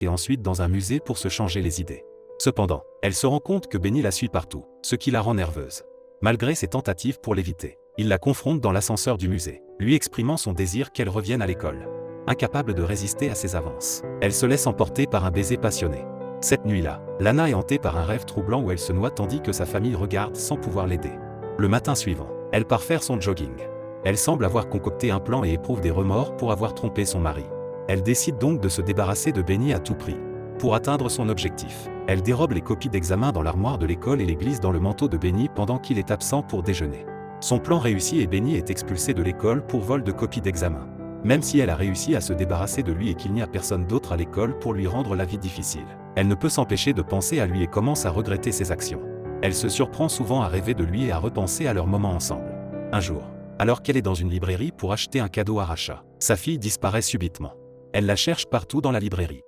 et ensuite dans un musée pour se changer les idées. Cependant, elle se rend compte que Benny la suit partout, ce qui la rend nerveuse. Malgré ses tentatives pour l'éviter, il la confronte dans l'ascenseur du musée, lui exprimant son désir qu'elle revienne à l'école. Incapable de résister à ses avances, elle se laisse emporter par un baiser passionné. Cette nuit-là, Lana est hantée par un rêve troublant où elle se noie tandis que sa famille regarde sans pouvoir l'aider. Le matin suivant, elle part faire son jogging. Elle semble avoir concocté un plan et éprouve des remords pour avoir trompé son mari. Elle décide donc de se débarrasser de Benny à tout prix. Pour atteindre son objectif, elle dérobe les copies d'examen dans l'armoire de l'école et les glisse dans le manteau de Benny pendant qu'il est absent pour déjeuner. Son plan réussit et Benny est expulsé de l'école pour vol de copies d'examen. Même si elle a réussi à se débarrasser de lui et qu'il n'y a personne d'autre à l'école pour lui rendre la vie difficile, elle ne peut s'empêcher de penser à lui et commence à regretter ses actions. Elle se surprend souvent à rêver de lui et à repenser à leurs moments ensemble. Un jour, alors qu'elle est dans une librairie pour acheter un cadeau à Rasha, sa fille disparaît subitement. Elle la cherche partout dans la librairie,